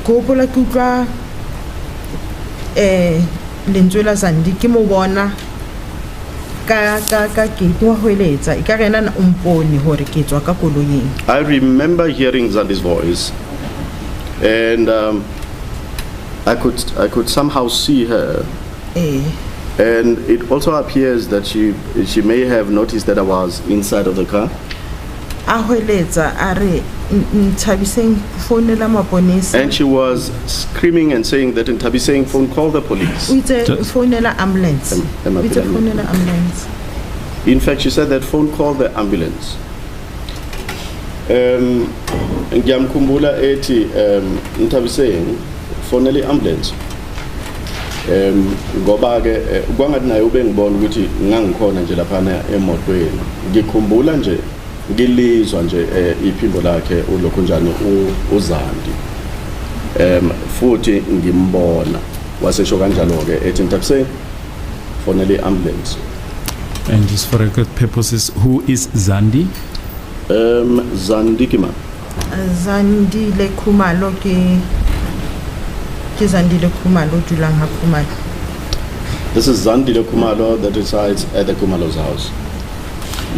gopola ke utlwa lentswe la Zandi ke mo bona ka ke wa hoeletsa e ka rena na umpone hore ke tswa ka koloyeng. I remember hearing Zandi's voice, and I could somehow see her. And it also appears that she may have noticed that I was inside of the car. And she was screaming and saying that in Tabiseng, phone call the police. Ambulance. In fact, she said that phone call the ambulance. Ngiamkhumbula ethi Tabiseng phone the ambulance. Ngoba ke kwangathi naye ube ngibona ukuthi ngangikhona nje lapha emotweni ngikhumbula nje ngilizwa nje iphimbo lakhe ulokhu njani uZandi futhi ngimbona wasesho kanjalo ke ethi Tabiseng phone the ambulance. And just for record purposes, who is Zandi? Zandi kima Zandi le Khumalo ke Zandi le Khumalo dulang ha Khumalo. This is Zandi le Khumalo that resides at the Khumalo's house.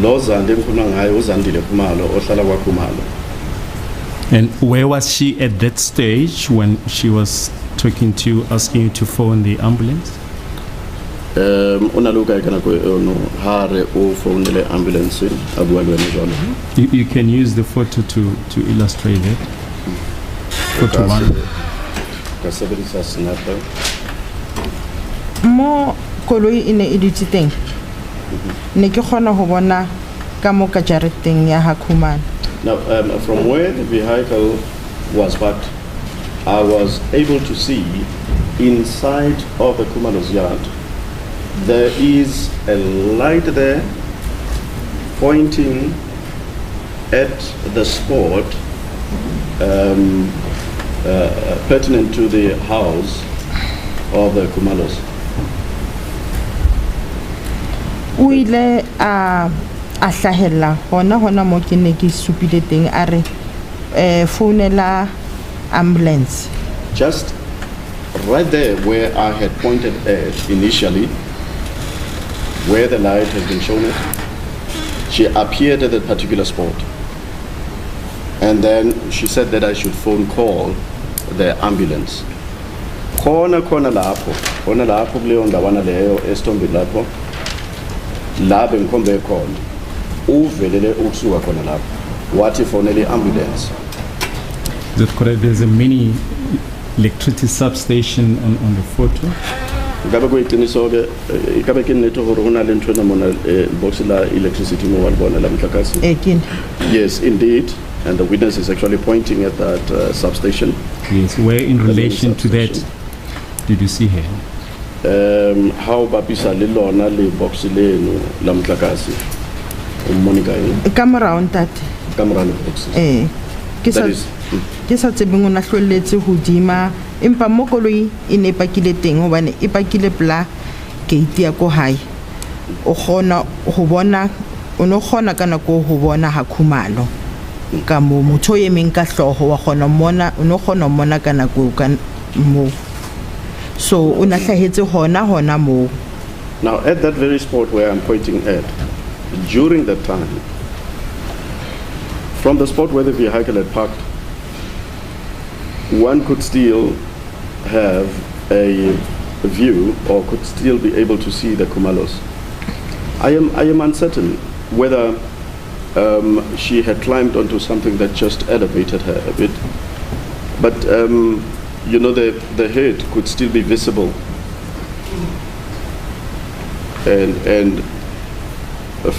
Lo Zandi ngikhuluma ngaye uZandi le Khumalo ohlala kwa Khumalo. And where was she at that stage when she was talking to you, asking you to phone the ambulance? Unaluka kana ko no hare o phone the ambulance abua lwena jalo. You can use the photo to illustrate that. Photo 1. Mo koloi ine editse teng ne ke khona ho bona ka mo ka jareteng ya ha Khumalo. Now from where the vehicle was parked, I was able to see inside of the Khumalo's yard there is a light there pointing at the spot pertinent to the house of the Khumalos. Uile a hlahella hona mo ke ne ke supile teng a re founela ambulance. Just right there where I had pointed at initially, where the light has been shown it, she appeared at that particular spot. And then she said that I should phone call the ambulance. Khona lapho kuleyo ndawana leyo estombi lapho la bengikhombe khona uvelele ukusuka khona lapho wathi fonele ambulance. Is that correct? There's a mini electricity substation on the photo. Ngabe kuyiqiniso ke ikabe ke netho hore hona le ntwe na mona box la electricity mo walibona la mhlakasi. Yes, indeed. And the witness is actually pointing at that substation. Yes, where in relation to that did you see her? How bapisa le lona le box leno la mhlakasi Monica camera on that camera le box ke sa tsebeng ona hloletse hodima empa mo koloi ine pakile teng hobane e pakile pla gate ya ko hae o khona ho bona o no khona kana ko ho bona ha Khumalo ka mo motho ye meng ka hloho wa khona mona o no khona mona kana ko kan mo so una hlahetse hona mo. Now at that very spot where I'm pointing at, during that time, from the spot where the vehicle had parked, one could still have a view or could still be able to see the Khumalos. I am uncertain whether she had climbed onto something that just elevated her a bit, but you know, the head could still be visible, and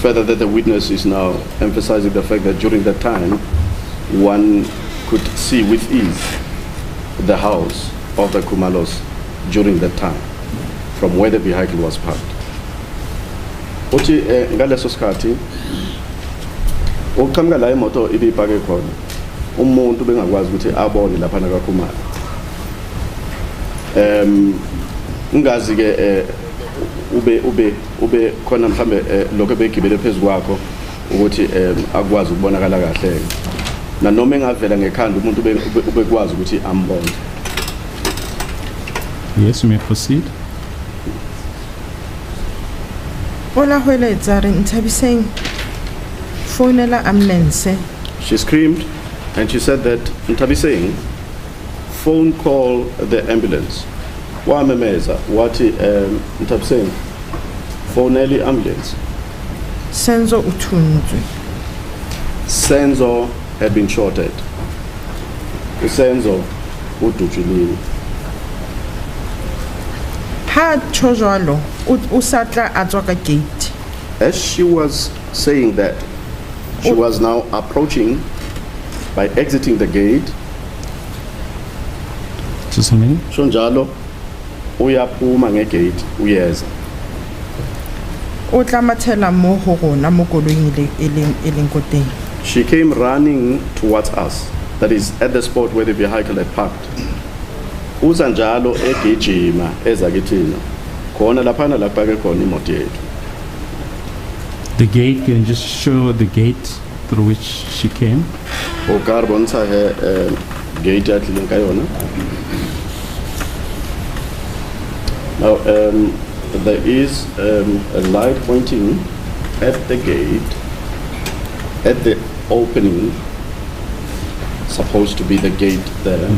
further that the witness is now emphasizing the fact that during that time one could see with ease the house of the Khumalos during that time from where the vehicle was parked. Uthi ngaleso sikhathi uqhamuka la imoto ibipake khona umuntu bengakwazi ukuthi abone lapha na kaKhumalo. Ungazi ke ube khona mhlambe lokho begibele phezulu kwakho ukuthi akwazi ukubonakala kahle na noma engavela ngekhanda umuntu ubekwazi ukuthi ambone. Yes, you may proceed. Ola hweletsa re Nthabiseng founela ambulance. She screamed and she said that Nthabiseng, phone call the ambulance. Wa memeza wathi Nthabiseng phoneli ambulance. Senzo uthunzwe. Senzo had been shorted. Senzo udutshulile. Ha tshojalo usatla atswa ka gate. As she was saying that, she was now approaching by exiting the gate. Just a minute. Shonjalo uyaphuma ngegate uyeza. O tlamathela mo ho rona mo koloing e leng ko teng. She came running towards us, that is at the spot where the vehicle had parked. Uza njalo egijima eza kithina. Khona laphana la pake khona imoto yethu. The gate, can you just show the gate through which she came? O carbonsa he gate ya tlileng ka yona. Now there is a light pointing at the gate, at the opening, supposed to be the gate there,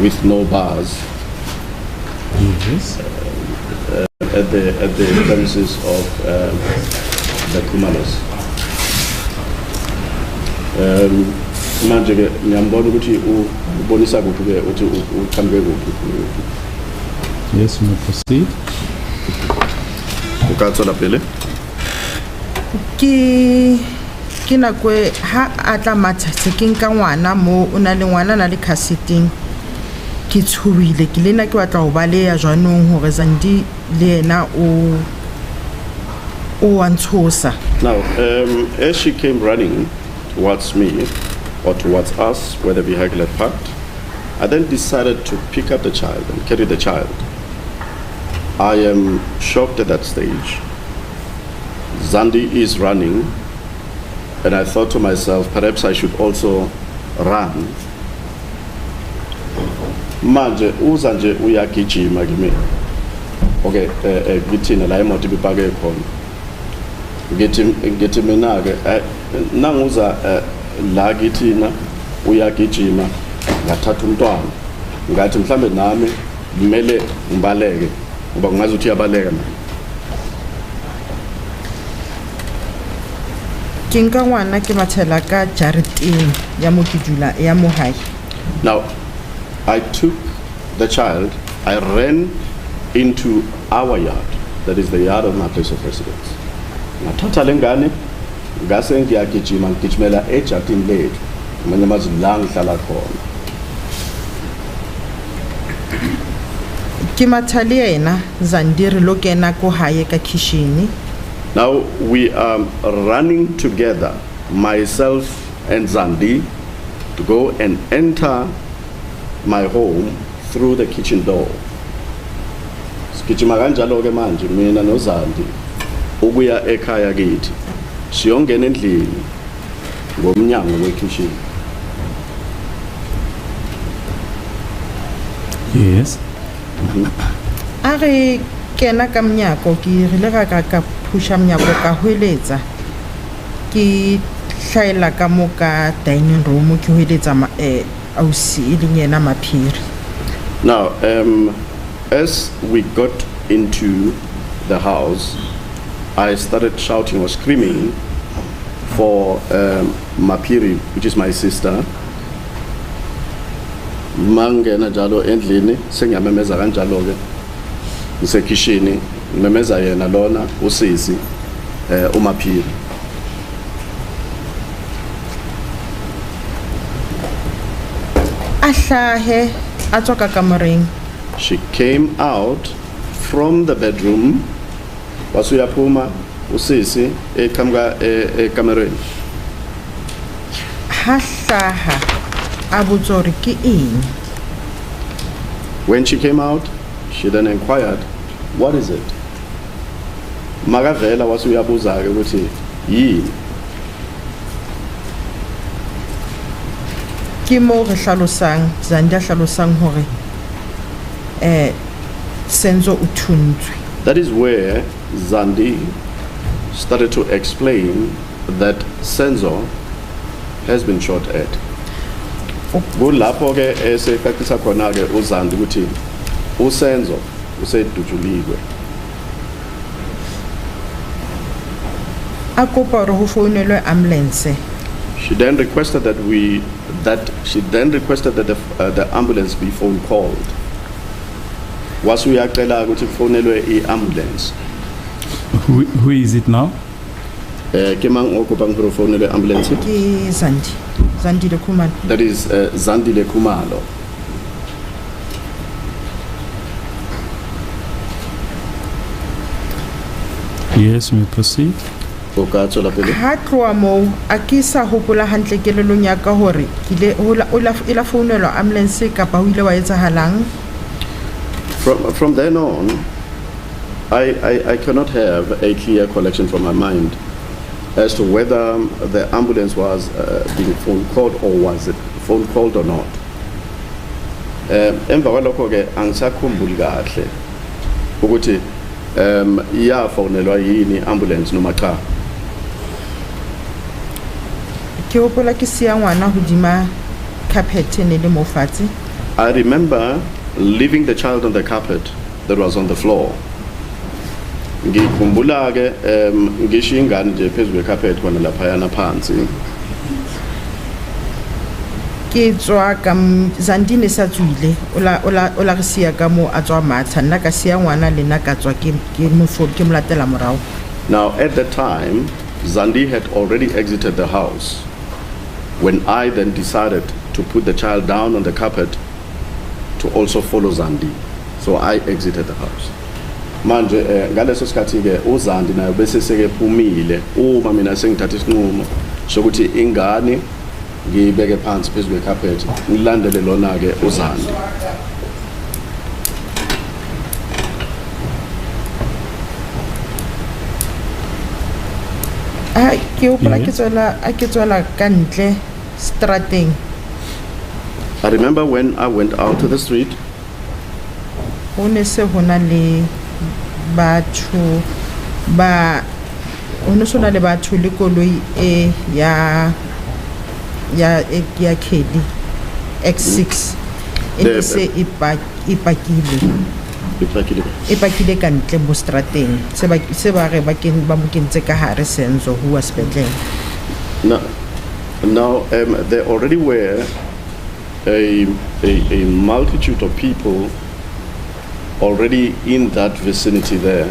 with no bars. Yes. At the premises of the Kumalas. Manje ke ngiyambona ukuthi ubonisa kuphi ke uthi ukhambe kuphi. Yes, you may proceed. Ukatsola pele. Ke nakwe ha atla matha se ke nka ngwana mo o na le ngwana na le cassetting. Ke tshuwile ke lena ke batla ho baleya jwanong hore Zandi le yena o wantshosa. Now, as she came running towards me, or towards us, where the vehicle had parked, I then decided to pick up the child and carry the child. I am shocked at that stage. Zandi is running, and I thought to myself, perhaps I should also run. Manje uza nje uyagijima kimi. Okay, ngithina la imoto ibipake khona. Ngithi mina ke nanguza la ngithina uyagijima ngathatha umntwana. Ngathi mhlambe nami kumele ngibaleke ngoba ngazi ukuthi uyabaleka na. Ke nka ngwana ke mathela ka jareteng ya mo ke dula ya mo hae. Now, I took the child, I ran into our yard, that is the yard of my place of residence. Ngathatha lengane ngase ngiyagijima ngigijimela ejartini lethu manje mazi la ngihlala khona. Ke mathale yena Zandi re lo kena ko hae ka kitchen. Now we are running together, myself and Zandi, to go and enter my home through the kitchen door. Sigijima kanjalo ke manje mina no Zandi ukuya ekhaya kithi. Siyongena endlini ngomnyango wekitchen. Yes. Are kena ka mnyako ke rile ka pusha mnyako ka hweletsa. Ke hlaela ka mo ka dining room ke hweletsa ausi ileng yena Maphiri. Now, as we got into the house, I started shouting or screaming for Maphiri, which is my sister. Mangena jalo endlini sengiyamemeza kanjalo ke ngisekishini ngimemeza yena lona usisi uMaphiri. Ahlahe atswa ka kamareng. She came out from the bedroom. Wasuyaphuma usisi ekamga ekamereni. Hahlaha abutsori ke eng. When she came out, she then inquired, "What is it?" Magavela wasuyabuza ke ukuthi yini. Ke mo re hlalosang Zandi a hlalosang hore Senzo o thuntswe. That is where Zandi started to explain that Senzo has been shot at. Kulapho ke esecacisa khona ke uZandi ukuthi uSenzo usedujuliwe. Akopa hore ho founelwe ambulance. She then requested that the ambulance be phone called. Was uyacela ukuthi kufonelwe i-ambulance. Who is it now? Ke mang okopa ngoro fonelwe ambulance? Ke Zandi le Khumalo. That is Zandi le Khumalo. Yes, we proceed. Okay, tswela pele. Ha tloa moo a ke sa hopola hantle kelelong ya ka hore kile o la founelwa ambulance kapa ho ile wa etsahalang. From then on, I cannot have a clear collection from my mind as to whether the ambulance was being phone called or was it phone called or not. Emva kwalokho ke angisakhumbuli kahle ukuthi iyafonelwa yini ambulance noma cha. Ke hopola ke siya ngwana hodima carpet ne le mo fatshe. I remember leaving the child on the carpet that was on the floor. Ngikhumbula ke ngishiya ingane nje phezulu carpet kwana lapha yana phansi. Ke tswa ka Zandi ne sa tswile ola re siya ka mo a tswa matha nna ka siya ngwana le nna ka tswa ke molatela morao. Now at that time Zandi had already exited the house when I then decided to put the child down on the carpet to also follow Zandi. So I exited the house. Manje ngaleso sikhathi ke uZandi naye bese seke phumile uma mina sengithatha isinqumo sokuthi ingane ngiyibeke phansi phezulu kwecarpet ngilandele lona ke uZandi. Ke hopola ke tswela ka ntle strateng. I remember when I went out to the street. Ho ne se hona le batho ba ono sona le batho le koloi ya Kelly X6 ene se ipakile ka ntle mo strateng se ba re ba mo kentse ka hare Senzo who was bedleng. Now there already were a multitude of people already in that vicinity there,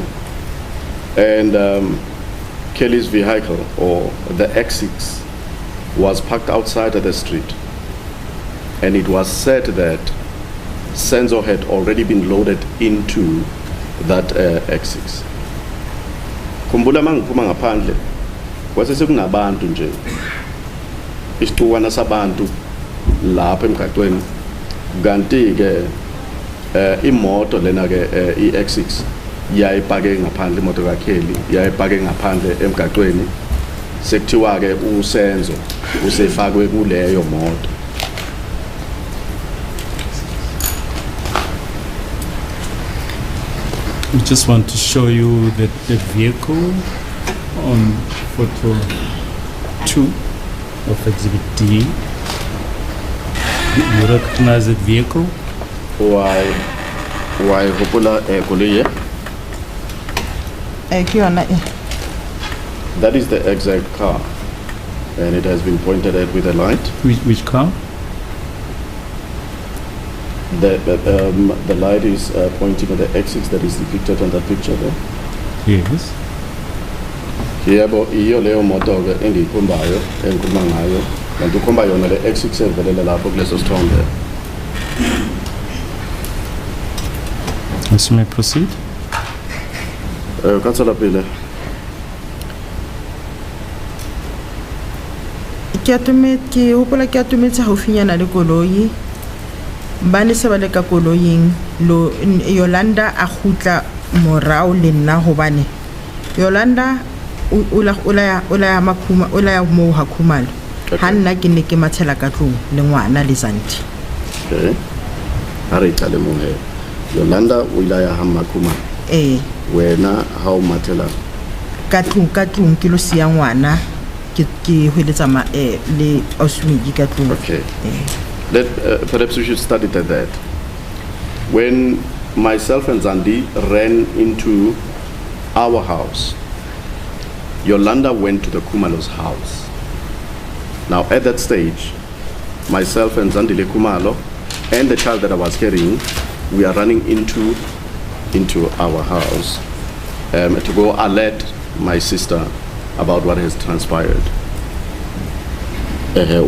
and Kelly's vehicle or the X6 was parked outside of the street, and it was said that Senzo had already been loaded into that X6. Kumbula mangiphuma ngaphandle kwase sekunabantu nje isituwana sabantu lapha emgaqweni kanti ke imoto lena ke iX6 yayipake ngaphandle imoto kaKelly yayipake ngaphandle emgaqweni sekuthiwa ke uSenzo usefakwe kuleyo moto. We just want to show you the vehicle on photo 2 of exhibit D. You recognize the vehicle? Why hopola koloi? That is the exact car, and it has been pointed at with a light. Which car? The light is pointing at the X6 that is depicted on that picture there. Yes. Yebo iyo leyo moto ke engiyikhombayo engikhuluma ngayo kanti ukhomba yona le X6 evelela lapho kuleso sithombe. Yes, you may proceed. Katsala pele. Ke hopola ke atumetse haufinyana le koloi ba ne se ba le ka koloing lo Yolanda a khutla morao le nna hobane Yolanda ola mo ha Khumalo ha nna ke ne ke mathela ka tlong le ngwana le Zandi. Okay. Ha re tla le mo he. Yolanda o ile ya hamma Khumalo. Wena ha o mathela ka tlung ke lo sia ngwana ke hweletsa le auswigi ka tlung. Okay. Perhaps we should start it at that. When myself and Zandi ran into our house, Yolanda went to the Khumalo's house. Now at that stage, myself and Zandi le Khumalo and the child that I was carrying, we are running into our house to go alert my sister about what has transpired. Ha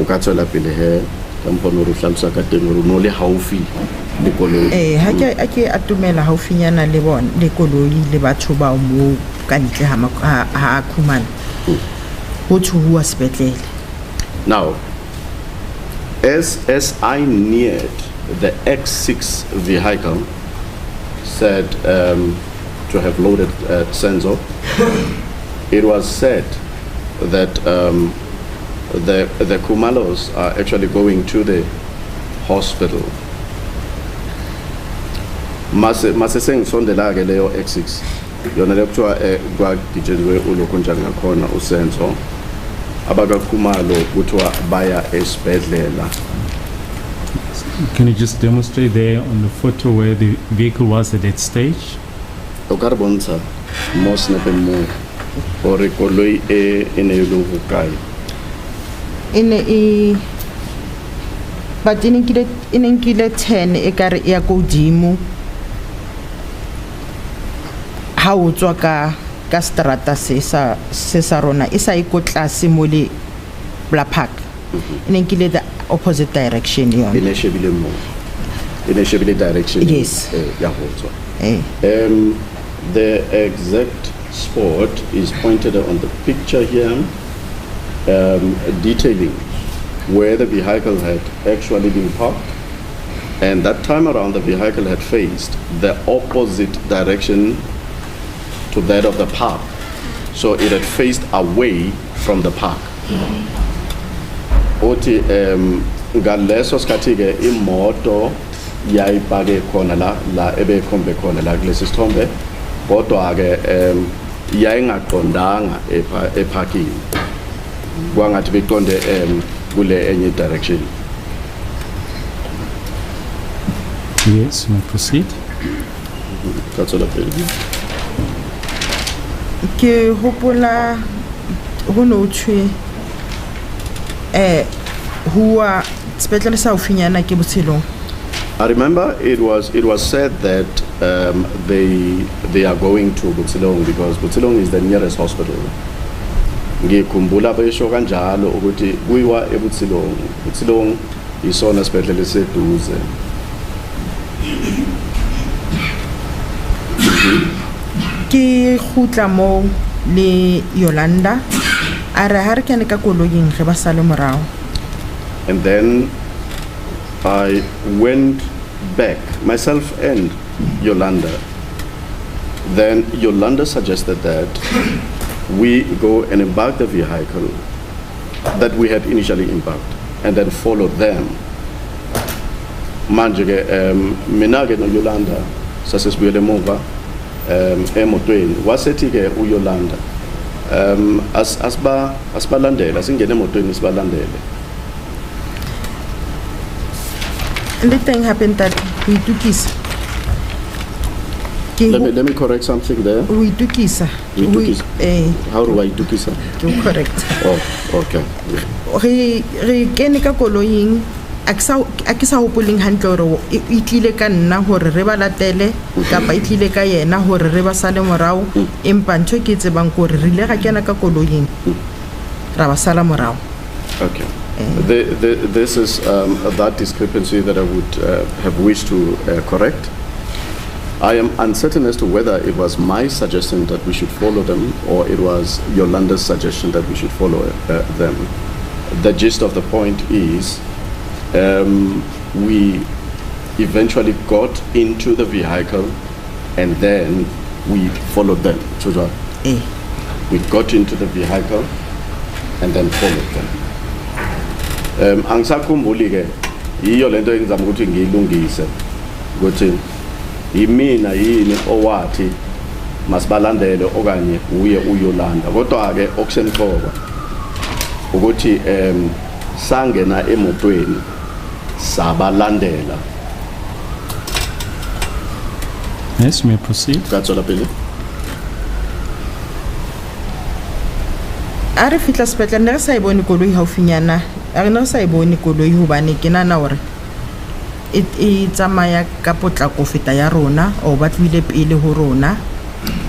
ke atumela haufinyana le bona le koloi le batho ba mo ka ntle ha Khumalo ho thuwa sepetlele. Now, as I neared the X6 vehicle, said to have loaded Senzo, it was said that the Khumalos are actually going to the hospital. Maseseng sondela ke leyo X6 yona leptwa kwa dijenwe ulokonjanga khona uSenzo abaka Khumalo kuthiwa baya esibhedlela. Can you just demonstrate there on the photo where the vehicle was at that stage? Okarbonza mos ne pemo ore koloi ene lo bukai ene but inenkile 10 ekare ya kodimo ha o tswa ka strata se sa rona isa iko tlase mo le bla park inenkile the opposite direction yon ene shebile direction. Yes. Ya ho tswa the exact spot is pointed on the picture here, detailing where the vehicle had actually been parked, and that time around the vehicle had faced the opposite direction to that of the park, so it had faced away from the park. Oti ngaleso skathi ke imoto yayipake khona la ebe khombe khona la kulesi sithombe kodwa ke yayingaqondanga eparking kwangathi beqonde kule enye direction. Yes, we proceed. That's all I ke hopola ho no tshwe huwa sepetlele sa ofinyana ke botshelong. I remember it was said that they are going to Butsilong because Butsilong is the nearest hospital. Ngikhumbula besho kanjalo ukuthi kuyiwa eButsilong. Butsilong isona sibedlela seduze. Ke khutla mo le Yolanda are ha re kene ka koloing re ba sale morao. And then I went back, myself and Yolanda. Then Yolanda suggested that we go and embark the vehicle that we had initially embarked and then follow them. Manje mina ke no Yolanda sasesibuyele emuva emotweni wasethi ke uYolanda asibalandela singene emotweni sibalandele. And the thing happened that we took his. Let me correct something there. We took his. How do I do this? To correct. Oh, okay. Re kene ka koloing akisa hopoling hantle hore itlile ka nna hore re ba latele kapa itlile ka yena hore re ba sale morao empa ntho ke tsebang gore re ile ga kena ka koloing ra ba sala morao. Okay. This is that discrepancy that I would have wished to correct. I am uncertain as to whether it was my suggestion that we should follow them or it was Yolanda's suggestion that we should follow them. The gist of the point is we eventually got into the vehicle and then we followed them. We got into the vehicle and then followed them. Angisakhumbuli ke iyo lento engizama ukuthi ngiyilungise ukuthi yimina yini owathi masibalandele okanye uye uYolanda. Kodwa ke okusemqoka ukuthi sangena emotweni sabalandela. Yes, you may proceed. Katsola pele. A re fihla sepetlele ne re sa e bone koloi haufinyana, a re ne re sa e bone koloi hobane ke nana hore e tsamaya ka potlako feta ya rona o ba tlile pele ho rona.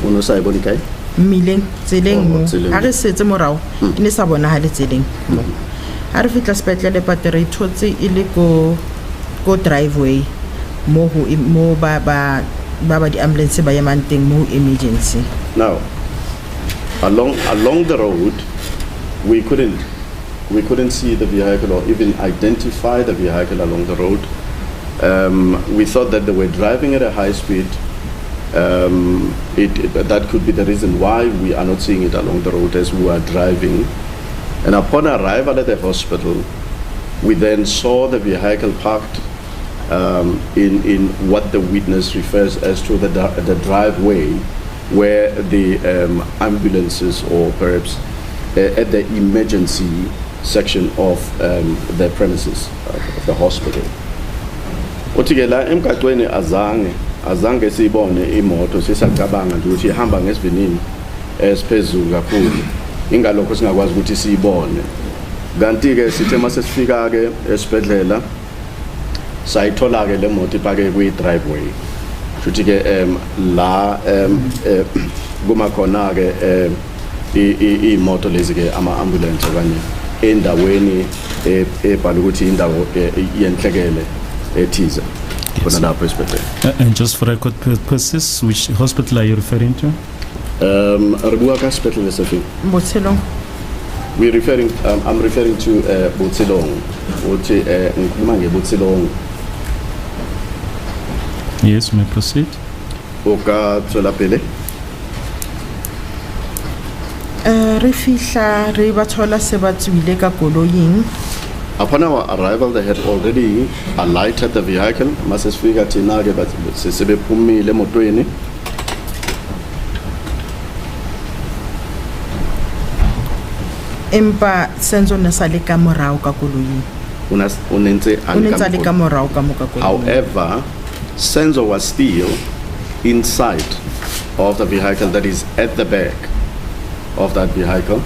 Ono sa e bone kae? Mmileng tseleng mo tseleng. ha re setse morao e ne sa bona ha le tseleng. Ha re fihla sepetlele patere thotse e le ko driveway mo ba di ambulance ba yemang teng mo emergency. Now, along the road, we couldn't see the vehicle or even identify the vehicle along the road. We thought that they were driving at a high speed. That could be the reason why we are not seeing it along the road as we were driving. And upon arrival at the hospital, we then saw the vehicle parked in what the witness refers as to the driveway, where the ambulances or perhaps at the emergency section of the premises of the hospital. Otigela emkaqweni azange sibone imoto sisacabanga nje ukuthi ihamba ngesivinini esiphezulu kakhulu ingalokho singakwazi ukuthi siyibone. Kanti ke sithe mase sifika ke esibhedlela sayithola ke le moto ipake kwi driveway. Futhi ke la kuma khona ke imoto lezi ke ama ambulance okanye endaweni ebhala ukuthi indawo yenhlekele ethiza khona lapho esibhedlela. And just for record purposes, which hospital are you referring to? Rebuka hospital lesefi. Botselong. I'm referring to Botselong. Uthi ngikhuluma ngeBotselong. Yes, may proceed. Oka tswela pele. Re fihla re ba thola se ba tswile ka koloing. Upon our arrival, they had already alighted the vehicle. Mase sifika thina ke sebephumile emotweni. Empa Senzo ne sa le ka morao ka koloing. O nentse le ka morao ka mo ka koloing. However, Senzo was still inside of the vehicle, that is at the back of that vehicle.